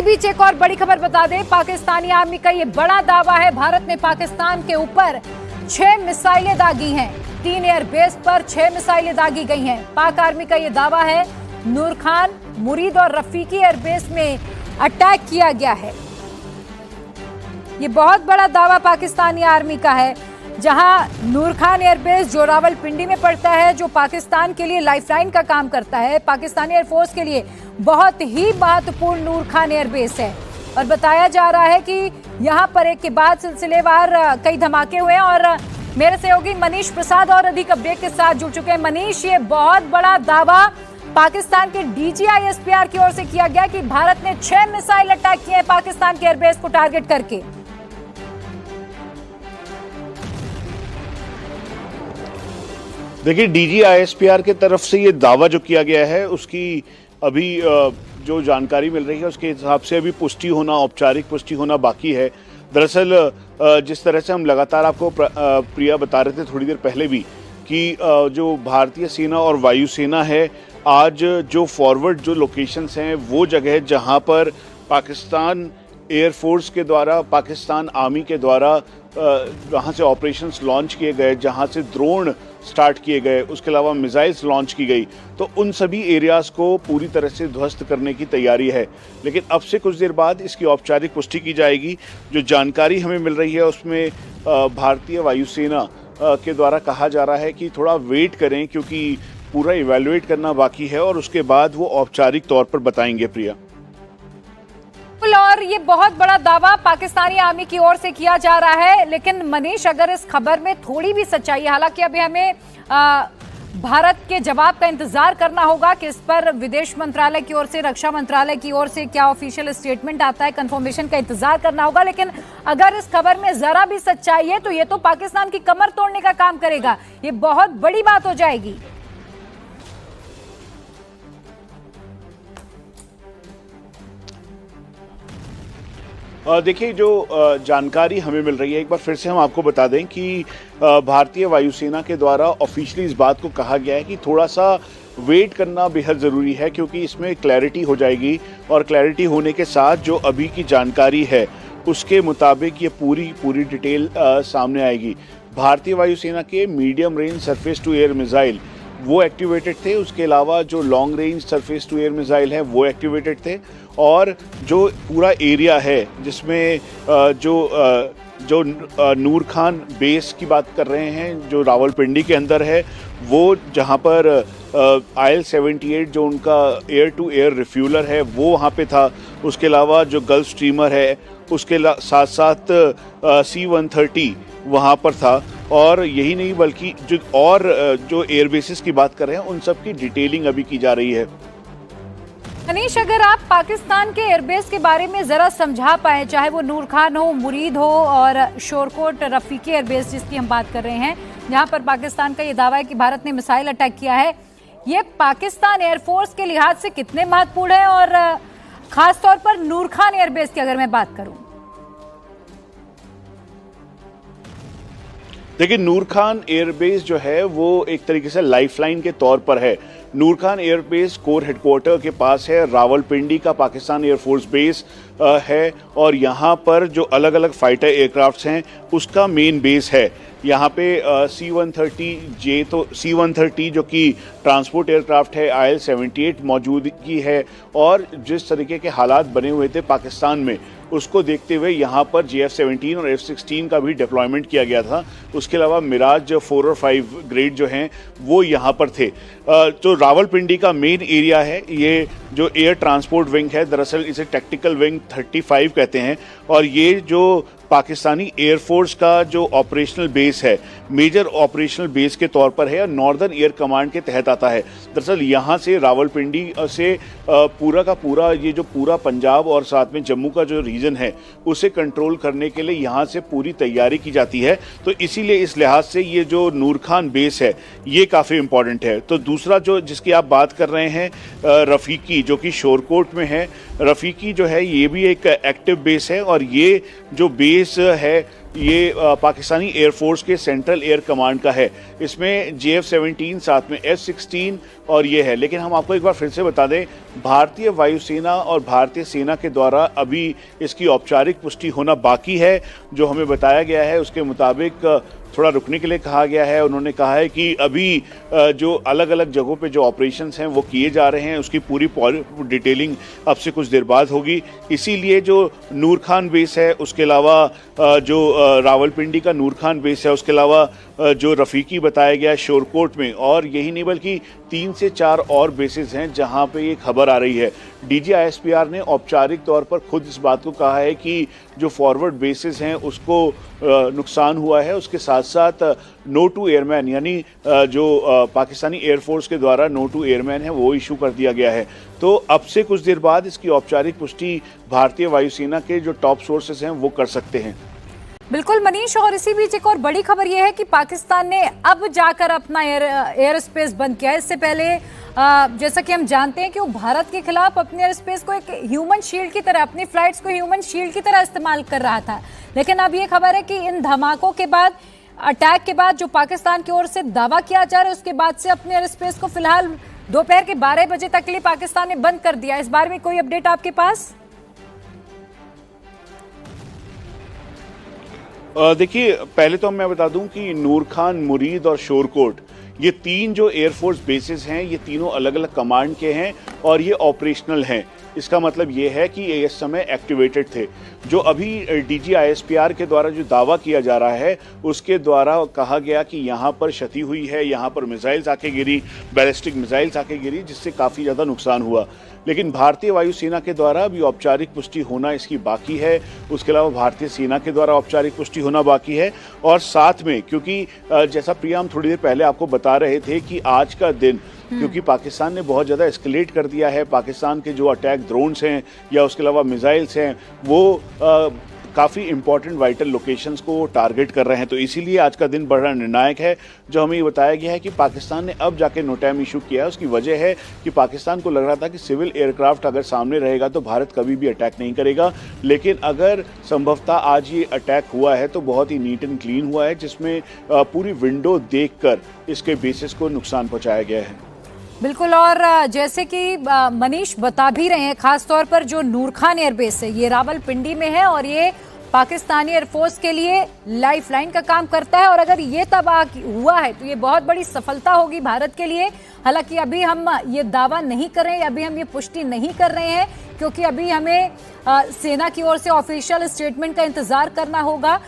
बीच एक और बड़ी खबर बता दें, पाकिस्तानी आर्मी का ये बड़ा दावा है, भारत ने पाकिस्तान के ऊपर 6 मिसाइलें दागी हैं। 3 एयरबेस पर 6 मिसाइलें दागी गई हैं। पाक आर्मी का ये दावा है, नूर खान, मुरीद और रफीकी एयरबेस में अटैक किया गया है। ये बहुत बड़ा दावा पाकिस्तानी आर्मी का है, जहां नूर खान एयरबेस जो रावलपिंडी में पड़ता है, जो पाकिस्तान के लिए लाइफलाइन का काम करता है, पाकिस्तानी एयरफोर्स के लिए बहुत ही महत्वपूर्ण नूर खान एयरबेस है। और बताया जा रहा है कि यहां पर एक के बाद सिलसिलेवार कई धमाके हुए हैं। और मेरे सहयोगी मनीष प्रसाद और अधिक अपडेट के साथ जुड़ चुके हैं। मनीष, ये बहुत बड़ा दावा पाकिस्तान के DGISPR की ओर से किया गया कि भारत ने 6 मिसाइल अटैक किए हैं पाकिस्तान के एयरबेस को टारगेट करके। देखिए, DGISPR के तरफ से ये दावा जो किया गया है, उसकी अभी जो जानकारी मिल रही है उसके हिसाब से अभी पुष्टि होना, औपचारिक पुष्टि होना बाकी है। दरअसल जिस तरह से हम लगातार आपको प्रिया बता रहे थे थोड़ी देर पहले भी कि जो भारतीय सेना और वायुसेना है, आज जो फॉरवर्ड जो लोकेशंस हैं, वो जगह जहां पर पाकिस्तान एयरफोर्स के द्वारा, पाकिस्तान आर्मी के द्वारा वहाँ से ऑपरेशंस लॉन्च किए गए, जहाँ से ड्रोन स्टार्ट किए गए, उसके अलावा मिसाइल्स लॉन्च की गई, तो उन सभी एरियाज़ को पूरी तरह से ध्वस्त करने की तैयारी है। लेकिन अब से कुछ देर बाद इसकी औपचारिक पुष्टि की जाएगी। जो जानकारी हमें मिल रही है उसमें भारतीय वायुसेना के द्वारा कहा जा रहा है कि थोड़ा वेट करें, क्योंकि पूरा इवैल्यूएट करना बाकी है और उसके बाद वो औपचारिक तौर पर बताएंगे। प्रिया, और ये बहुत बड़ा दावा पाकिस्तानी आर्मी की ओर से किया जा रहा है। लेकिन मनीष, अगर इस खबर में थोड़ी भी सच्चाई है, हालांकि अभी हमें भारत के जवाब का इंतजार करना होगा कि इस पर विदेश मंत्रालय की ओर से, रक्षा मंत्रालय की ओर से क्या ऑफिशियल स्टेटमेंट आता है, कंफर्मेशन का इंतजार करना होगा। लेकिन अगर इस खबर में जरा भी सच्चाई है तो ये तो पाकिस्तान की कमर तोड़ने का काम करेगा। ये बहुत बड़ी बात हो जाएगी। देखिए, जो जानकारी हमें मिल रही है, एक बार फिर से हम आपको बता दें कि भारतीय वायुसेना के द्वारा ऑफिशियली इस बात को कहा गया है कि थोड़ा सा वेट करना बेहद ज़रूरी है, क्योंकि इसमें क्लैरिटी हो जाएगी और क्लैरिटी होने के साथ जो अभी की जानकारी है उसके मुताबिक ये पूरी डिटेल सामने आएगी। भारतीय वायुसेना के medium range surface to air missile वो एक्टिवेटेड थे, उसके अलावा जो long range surface to air missile है वो एक्टिवेटेड थे। और जो पूरा एरिया है जिसमें जो नूर खान बेस की बात कर रहे हैं, जो रावलपिंडी के अंदर है, वो जहां पर IL-78 जो उनका एयर टू एयर रिफ्यूलर है वो वहां पे था। उसके अलावा जो गल्फ स्ट्रीमर है उसके साथ साथ C-130 वहां पर था। और यही नहीं बल्कि जो एयरबेसिस की बात कर रहे हैं उन सब की डिटेलिंग अभी की जा रही है। मनीष, अगर आप पाकिस्तान के एयरबेस के बारे में जरा समझा पाए, चाहे वो नूर खान हो, मुरीद हो और शोरकोट रफीकी एयरबेस जिसकी हम बात कर रहे हैं, जहां पर पाकिस्तान का ये दावा है कि भारत ने मिसाइल अटैक किया है, ये पाकिस्तान एयरफोर्स के लिहाज से कितने महत्वपूर्ण है? और खास तौर पर नूर खान एयरबेस की अगर मैं बात करूं। देखिए, नूर खान एयरबेस जो है वो एक तरीके से लाइफलाइन के तौर पर है। नूर खान एयरबेस कोर हेडक्वार्टर के पास है, रावलपिंडी का पाकिस्तान एयरफोर्स बेस है, और यहाँ पर जो अलग अलग फाइटर एयरक्राफ्ट्स हैं उसका मेन बेस है। यहाँ पे C-130J, तो C-130 जो कि ट्रांसपोर्ट एयरक्राफ्ट है, IL-78 मौजूदगी है। और जिस तरीके के हालात बने हुए थे पाकिस्तान में, उसको देखते हुए यहाँ पर JF-17 और F-16 का भी डिप्लॉयमेंट किया गया था। उसके अलावा मिराज 4 और 5 ग्रेड जो हैं वो यहाँ पर थे। तो रावलपिंडी का मेन एरिया है, ये जो एयर ट्रांसपोर्ट विंग है, दरअसल इसे टैक्टिकल विंग 35 कहते हैं। और ये जो पाकिस्तानी एयरफोर्स का जो ऑपरेशनल बेस है, मेजर ऑपरेशनल बेस के तौर पर है, नॉर्दर्न एयर कमांड के तहत आता है। दरअसल यहाँ से रावलपिंडी से पूरा का पूरा ये जो पूरा पंजाब और साथ में जम्मू का जो रीजन है उसे कंट्रोल करने के लिए यहाँ से पूरी तैयारी की जाती है। तो इसीलिए इस लिहाज से ये जो नूर खान बेस है ये काफ़ी इंपॉर्टेंट है। तो दूसरा जो जिसकी आप बात कर रहे हैं, रफीकी, जो कि शोरकोट में है, रफीकी जो है ये भी एक एक्टिव बेस है। और ये जो बेस है ये पाकिस्तानी एयरफोर्स के सेंट्रल एयर कमांड का है। इसमें JF-17 साथ में F-16 और ये है। लेकिन हम आपको एक बार फिर से बता दें, भारतीय वायुसेना और भारतीय सेना के द्वारा अभी इसकी औपचारिक पुष्टि होना बाकी है। जो हमें बताया गया है उसके मुताबिक थोड़ा रुकने के लिए कहा गया है। उन्होंने कहा है कि अभी जो अलग अलग जगहों पे जो ऑपरेशंस हैं वो किए जा रहे हैं, उसकी पूरी डिटेलिंग अब से कुछ देर बाद होगी। इसीलिए जो नूर खान बेस है, उसके अलावा जो रावलपिंडी का नूर खान बेस है, उसके अलावा जो रफ़ीकी बताया गया है शोरकोट में, और यही नहीं बल्कि 3 से 4 और बेसिस हैं जहां पे ये खबर आ रही है। DG ISPR ने औपचारिक तौर पर खुद इस बात को कहा है कि जो फॉरवर्ड बेसिस हैं उसको नुकसान हुआ है। उसके साथ साथ नो टू एयरमैन, यानी जो पाकिस्तानी एयरफोर्स के द्वारा नो टू एयरमैन है वो इशू कर दिया गया है। तो अब से कुछ देर बाद इसकी औपचारिक पुष्टि भारतीय वायुसेना के जो टॉप सोर्सेस हैं वो कर सकते हैं। बिल्कुल मनीष, और इसी बीच एक और बड़ी खबर यह है कि पाकिस्तान ने अब जाकर अपना एयर स्पेस बंद किया है। इससे पहले जैसा कि हम जानते हैं कि वो भारत के खिलाफ अपने एयर स्पेस को एक ह्यूमन शील्ड की तरह, अपनी फ्लाइट्स को ह्यूमन शील्ड की तरह इस्तेमाल कर रहा था। लेकिन अब ये खबर है कि इन धमाकों के बाद, अटैक के बाद जो पाकिस्तान की ओर से दावा किया जा रहा है, उसके बाद से अपने एयर स्पेस को फिलहाल दोपहर के 12 बजे तक के लिए पाकिस्तान ने बंद कर दिया। इस बारे में कोई अपडेट आपके पास? देखिए, पहले तो मैं बता दूं कि नूर खान, मुरीद और शोरकोट, ये 3 जो एयरफोर्स बेसिस हैं, ये तीनों अलग अलग कमांड के हैं और ये ऑपरेशनल हैं। इसका मतलब ये है कि ये इस समय एक्टिवेटेड थे। जो अभी DG ISPR के द्वारा जो दावा किया जा रहा है उसके द्वारा कहा गया कि यहाँ पर क्षति हुई है, यहाँ पर मिसाइल्स आके गिरी, बैलिस्टिक मिसाइल्स आके गिरी, जिससे काफ़ी ज़्यादा नुकसान हुआ। लेकिन भारतीय वायुसेना के द्वारा अभी औपचारिक पुष्टि होना इसकी बाकी है। उसके अलावा भारतीय सेना के द्वारा औपचारिक पुष्टि होना बाकी है। और साथ में, क्योंकि जैसा प्रिया हम थोड़ी देर पहले आपको बता रहे थे कि आज का दिन, क्योंकि पाकिस्तान ने बहुत ज़्यादा एस्केलेट कर दिया है, पाकिस्तान के जो अटैक ड्रोन्स हैं या उसके अलावा मिसाइल्स हैं वो काफ़ी इंपॉर्टेंट वाइटल लोकेशंस को टारगेट कर रहे हैं। तो इसीलिए आज का दिन बड़ा निर्णायक है। जो हमें ये बताया गया है कि पाकिस्तान ने अब जाके नो टाइम इशू किया है, उसकी वजह है कि पाकिस्तान को लग रहा था कि सिविल एयरक्राफ्ट अगर सामने रहेगा तो भारत कभी भी अटैक नहीं करेगा। लेकिन अगर संभवतः आज ये अटैक हुआ है तो बहुत ही नीट एंड क्लीन हुआ है, जिसमें पूरी विंडो देखकर इसके बेसिस को नुकसान पहुँचाया गया है। बिल्कुल, और जैसे कि मनीष बता भी रहे हैं, खासतौर पर जो नूर खान एयरबेस है ये रावलपिंडी में है और ये पाकिस्तानी एयरफोर्स के लिए लाइफलाइन का काम करता है। और अगर ये तबाह हुआ है तो ये बहुत बड़ी सफलता होगी भारत के लिए। हालांकि अभी हम ये दावा नहीं कर रहे हैं, अभी हम ये पुष्टि नहीं कर रहे हैं, क्योंकि अभी हमें सेना की ओर से ऑफिशियल स्टेटमेंट का इंतजार करना होगा।